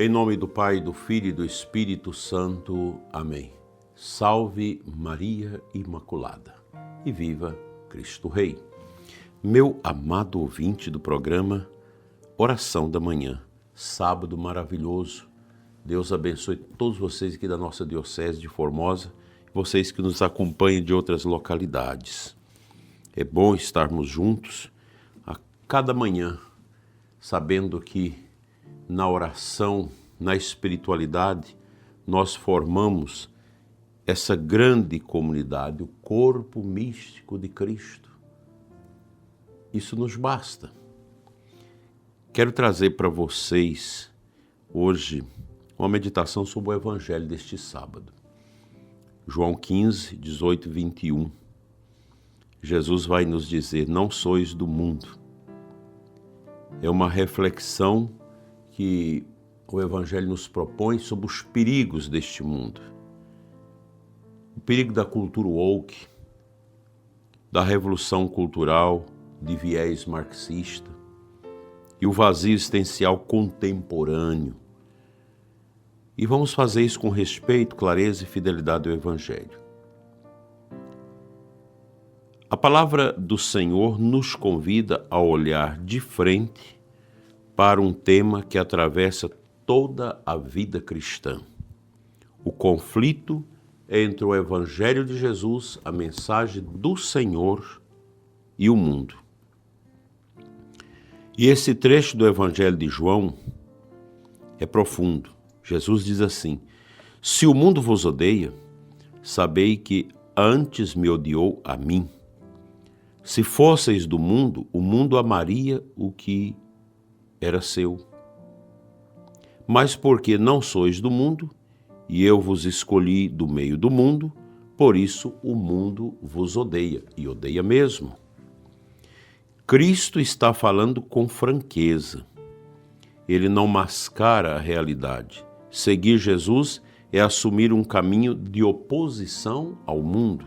Em nome do Pai, do Filho e do Espírito Santo. Amém. Salve Maria Imaculada e viva Cristo Rei. Meu amado ouvinte do programa Oração da Manhã, sábado maravilhoso. Deus abençoe todos vocês aqui da nossa Diocese de Formosa, vocês que nos acompanham de outras localidades. É bom estarmos juntos a cada manhã, sabendo que na oração, na espiritualidade, nós formamos essa grande comunidade, o corpo místico de Cristo. Isso nos basta. Quero trazer para vocês hoje uma meditação sobre o Evangelho deste sábado. João 15, 18 e 21. Jesus vai nos dizer, não sois do mundo. É uma reflexão que o Evangelho nos propõe sobre os perigos deste mundo. O perigo da cultura woke, da revolução cultural de viés marxista e o vazio existencial contemporâneo. E vamos fazer isso com respeito, clareza e fidelidade ao Evangelho. A palavra do Senhor nos convida a olhar de frente para um tema que atravessa toda a vida cristã. O conflito entre o Evangelho de Jesus, a mensagem do Senhor e o mundo. E esse trecho do Evangelho de João é profundo. Jesus diz assim, se o mundo vos odeia, sabei que antes me odiou a mim. Se fosseis do mundo, o mundo amaria o que era seu. Mas porque não sois do mundo, e eu vos escolhi do meio do mundo, por isso o mundo vos odeia, e odeia mesmo. Cristo está falando com franqueza. Ele não mascara a realidade. Seguir Jesus é assumir um caminho de oposição ao mundo.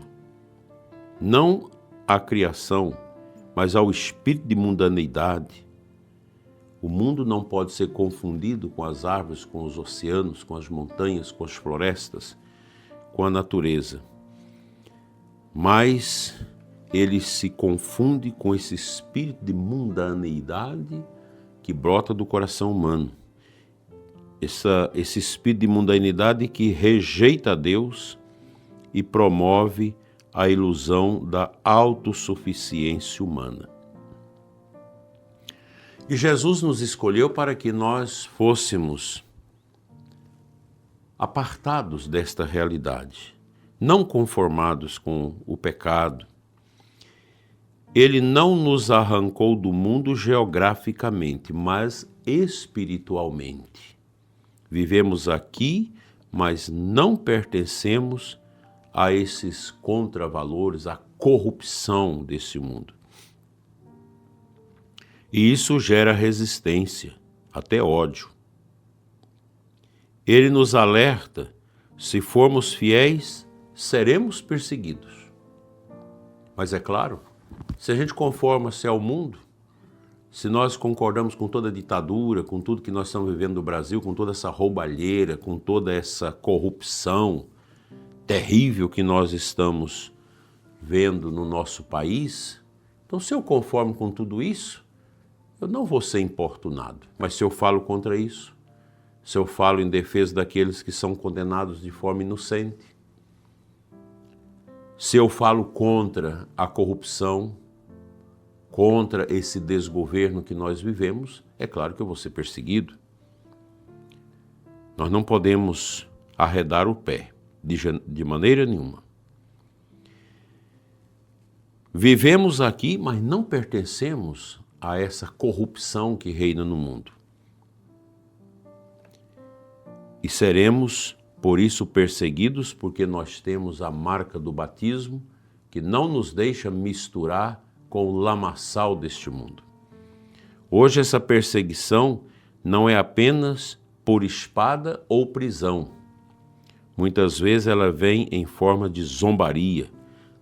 Não à criação, mas ao espírito de mundaneidade. O mundo não pode ser confundido com as árvores, com os oceanos, com as montanhas, com as florestas, com a natureza. Mas ele se confunde com esse espírito de mundaneidade que brota do coração humano. Esse espírito de mundanidade que rejeita a Deus e promove a ilusão da autossuficiência humana. E Jesus nos escolheu para que nós fôssemos apartados desta realidade, não conformados com o pecado. Ele não nos arrancou do mundo geograficamente, mas espiritualmente. Vivemos aqui, mas não pertencemos a esses contravalores, à corrupção desse mundo. E isso gera resistência, até ódio. Ele nos alerta, se formos fiéis, seremos perseguidos. Mas é claro, se a gente conforma-se ao mundo, se nós concordamos com toda a ditadura, com tudo que nós estamos vivendo no Brasil, com toda essa roubalheira, com toda essa corrupção terrível que nós estamos vendo no nosso país, então se eu conformo com tudo isso, eu não vou ser importunado. Mas se eu falo contra isso, se eu falo em defesa daqueles que são condenados de forma inocente, se eu falo contra a corrupção, contra esse desgoverno que nós vivemos, é claro que eu vou ser perseguido. Nós não podemos arredar o pé, de maneira nenhuma. Vivemos aqui, mas não pertencemos a essa corrupção que reina no mundo. E seremos, por isso, perseguidos, porque nós temos a marca do batismo, que não nos deixa misturar com o lamaçal deste mundo. Hoje essa perseguição não é apenas por espada ou prisão. Muitas vezes ela vem em forma de zombaria,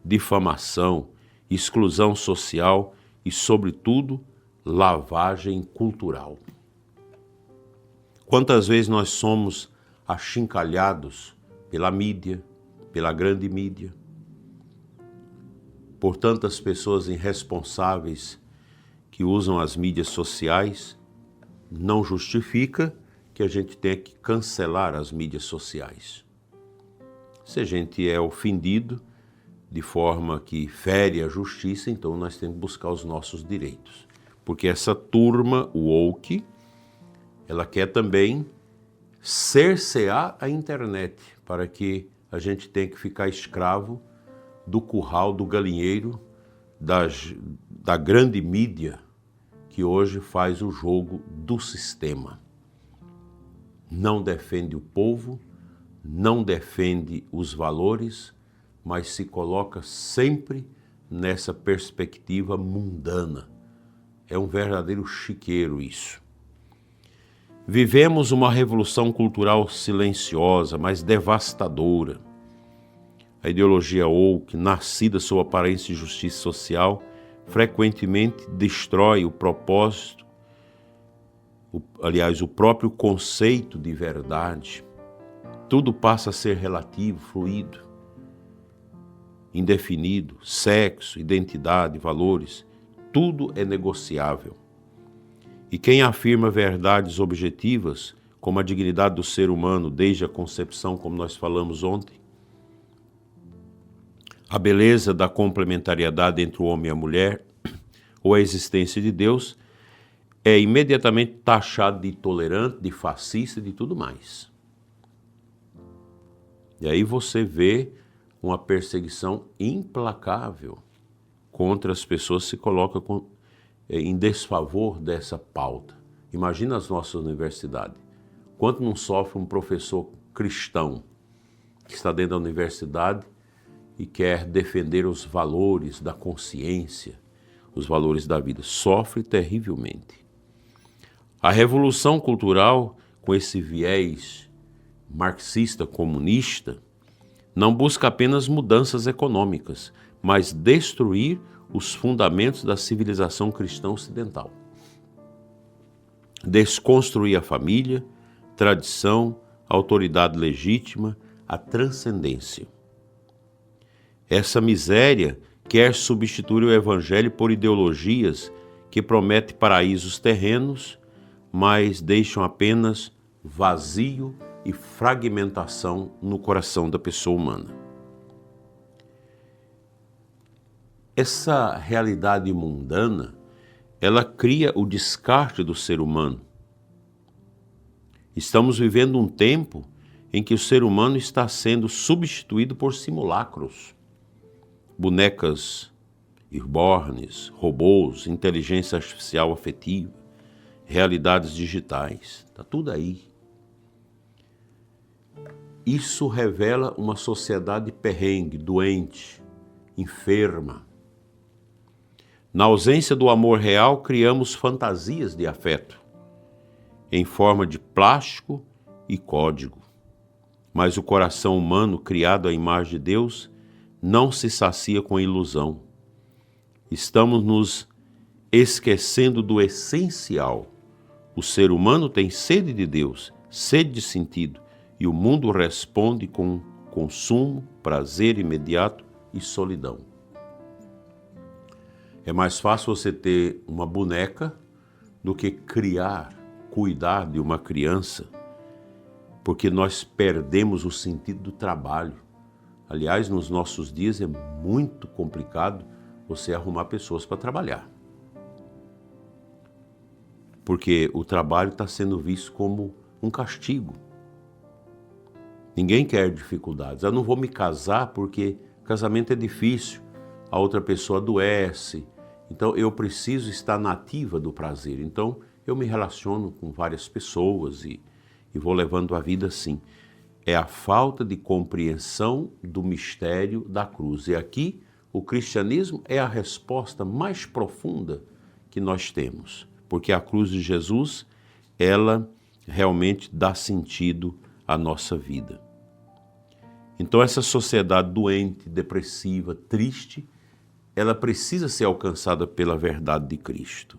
difamação, exclusão social e, sobretudo, lavagem cultural. Quantas vezes nós somos achincalhados pela mídia, pela grande mídia, por tantas pessoas irresponsáveis que usam as mídias sociais. Não justifica que a gente tenha que cancelar as mídias sociais. Se a gente é ofendido de forma que fere a justiça, então nós temos que buscar os nossos direitos. Porque essa turma woke, ela quer também cercear a internet para que a gente tenha que ficar escravo do curral, do galinheiro, da grande mídia que hoje faz o jogo do sistema. Não defende o povo, não defende os valores, mas se coloca sempre nessa perspectiva mundana. É um verdadeiro chiqueiro isso. Vivemos uma revolução cultural silenciosa, mas devastadora. A ideologia woke, nascida sob aparência de justiça social, frequentemente destrói o propósito, o próprio conceito de verdade. Tudo passa a ser relativo, fluido, indefinido, sexo, identidade, valores, tudo é negociável. E quem afirma verdades objetivas, como a dignidade do ser humano desde a concepção, como nós falamos ontem, a beleza da complementariedade entre o homem e a mulher, ou a existência de Deus, é imediatamente taxado de intolerante, de fascista e de tudo mais. E aí você vê uma perseguição implacável contra as pessoas que se colocam em desfavor dessa pauta. Imagina as nossas universidades. Quanto não sofre um professor cristão que está dentro da universidade e quer defender os valores da consciência, os valores da vida. Sofre terrivelmente. A revolução cultural, com esse viés marxista, comunista, não busca apenas mudanças econômicas, mas destruir os fundamentos da civilização cristã ocidental. Desconstruir a família, tradição, autoridade legítima, a transcendência. Essa miséria quer substituir o evangelho por ideologias que prometem paraísos terrenos, mas deixam apenas vazio e fragmentação no coração da pessoa humana. Essa realidade mundana, ela cria o descarte do ser humano. Estamos vivendo um tempo em que o ser humano está sendo substituído por simulacros. Bonecas reborns, robôs, inteligência artificial afetiva, realidades digitais, está tudo aí. Isso revela uma sociedade perrengue, doente, enferma. Na ausência do amor real, criamos fantasias de afeto, em forma de plástico e código. Mas o coração humano, criado à imagem de Deus, não se sacia com ilusão. Estamos nos esquecendo do essencial. O ser humano tem sede de Deus, sede de sentido, e o mundo responde com consumo, prazer imediato e solidão. É mais fácil você ter uma boneca do que criar, cuidar de uma criança, porque nós perdemos o sentido do trabalho. Aliás, nos nossos dias é muito complicado você arrumar pessoas para trabalhar. Porque o trabalho está sendo visto como um castigo. Ninguém quer dificuldades. Eu não vou me casar porque casamento é difícil, a outra pessoa adoece. Então eu preciso estar nativa do prazer. Então eu me relaciono com várias pessoas e vou levando a vida assim. É a falta de compreensão do mistério da cruz. E aqui o cristianismo é a resposta mais profunda que nós temos. Porque a cruz de Jesus, ela realmente dá sentido à nossa vida. Então essa sociedade doente, depressiva, triste, ela precisa ser alcançada pela verdade de Cristo.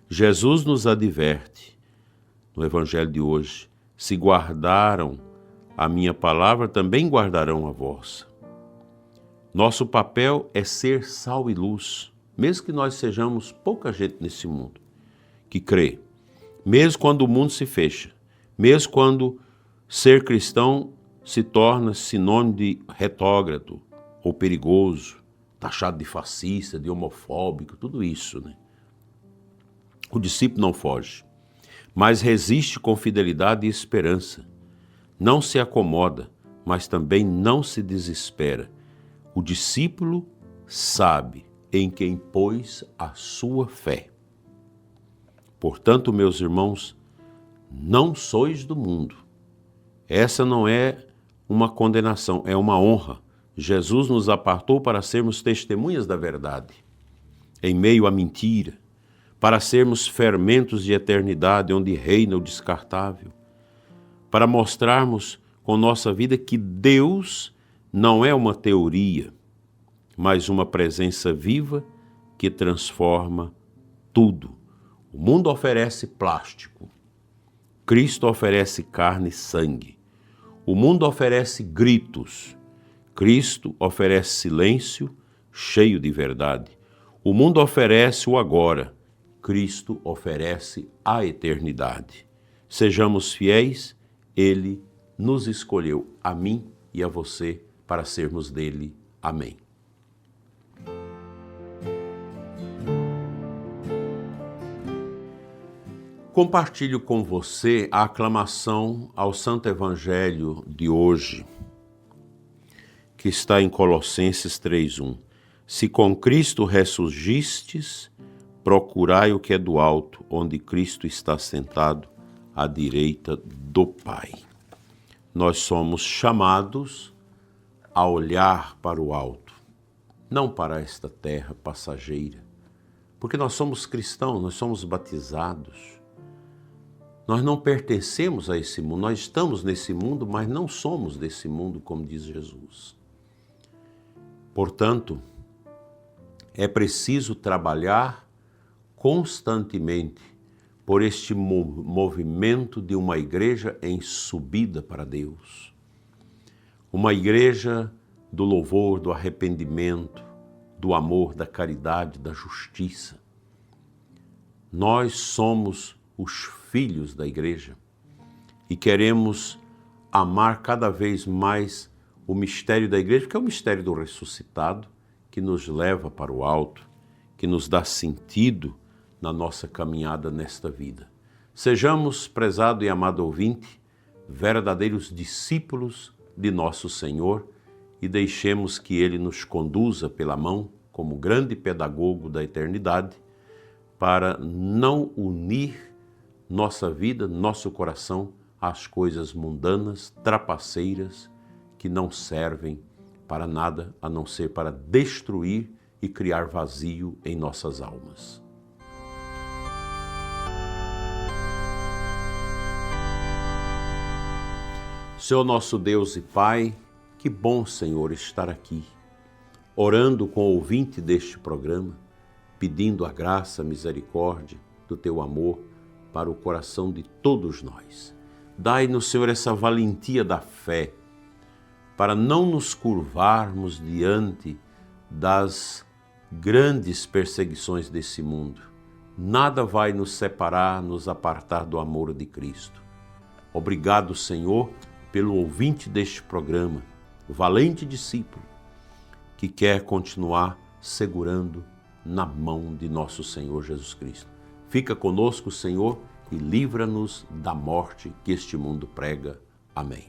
Jesus nos adverte, no Evangelho de hoje: se guardaram a minha palavra, também guardarão a vossa. Nosso papel é ser sal e luz, mesmo que nós sejamos pouca gente nesse mundo que crê, mesmo quando o mundo se fecha, mesmo quando ser cristão se torna sinônimo de retrógrado ou perigoso, taxado de fascista, de homofóbico, tudo isso, né? O discípulo não foge, mas resiste com fidelidade e esperança. Não se acomoda, mas também não se desespera. O discípulo sabe em quem pôs a sua fé. Portanto, meus irmãos, não sois do mundo. Essa não é uma condenação, é uma honra. Jesus nos apartou para sermos testemunhas da verdade, em meio à mentira, para sermos fermentos de eternidade onde reina o descartável, para mostrarmos com nossa vida que Deus não é uma teoria, mas uma presença viva que transforma tudo. O mundo oferece plástico, Cristo oferece carne e sangue. O mundo oferece gritos, Cristo oferece silêncio cheio de verdade. O mundo oferece o agora, Cristo oferece a eternidade. Sejamos fiéis, Ele nos escolheu, a mim e a você, para sermos dele. Amém. Compartilho com você a aclamação ao Santo Evangelho de hoje, que está em Colossenses 3:1. Se com Cristo ressurgistes, procurai o que é do alto, onde Cristo está sentado à direita do Pai. Nós somos chamados a olhar para o alto, não para esta terra passageira, porque nós somos cristãos, nós somos batizados. Nós não pertencemos a esse mundo, nós estamos nesse mundo, mas não somos desse mundo, como diz Jesus. Portanto, é preciso trabalhar constantemente por este movimento de uma igreja em subida para Deus. Uma igreja do louvor, do arrependimento, do amor, da caridade, da justiça. Nós somos os filhos da igreja e queremos amar cada vez mais o mistério da igreja, que é o mistério do ressuscitado, que nos leva para o alto, que nos dá sentido na nossa caminhada nesta vida. Sejamos, prezado e amado ouvinte, verdadeiros discípulos de nosso Senhor e deixemos que Ele nos conduza pela mão como grande pedagogo da eternidade para não unir nossa vida, nosso coração às coisas mundanas, trapaceiras, que não servem para nada a não ser para destruir e criar vazio em nossas almas. Senhor nosso Deus e Pai, que bom, Senhor, estar aqui, orando com o ouvinte deste programa, pedindo a graça, a misericórdia do Teu amor para o coração de todos nós. Dai-nos, Senhor, essa valentia da fé, para não nos curvarmos diante das grandes perseguições desse mundo. Nada vai nos separar, nos apartar do amor de Cristo. Obrigado, Senhor, pelo ouvinte deste programa, o valente discípulo, que quer continuar segurando na mão de nosso Senhor Jesus Cristo. Fica conosco, Senhor, e livra-nos da morte que este mundo prega. Amém.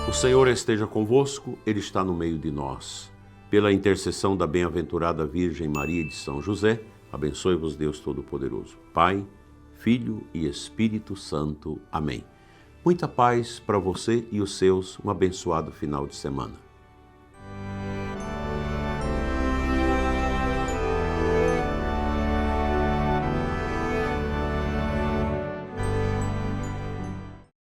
O Senhor esteja convosco, Ele está no meio de nós. Pela intercessão da bem-aventurada Virgem Maria e de São José, abençoe-vos Deus Todo-Poderoso, Pai, Filho e Espírito Santo. Amém. Muita paz para você e os seus, um abençoado final de semana.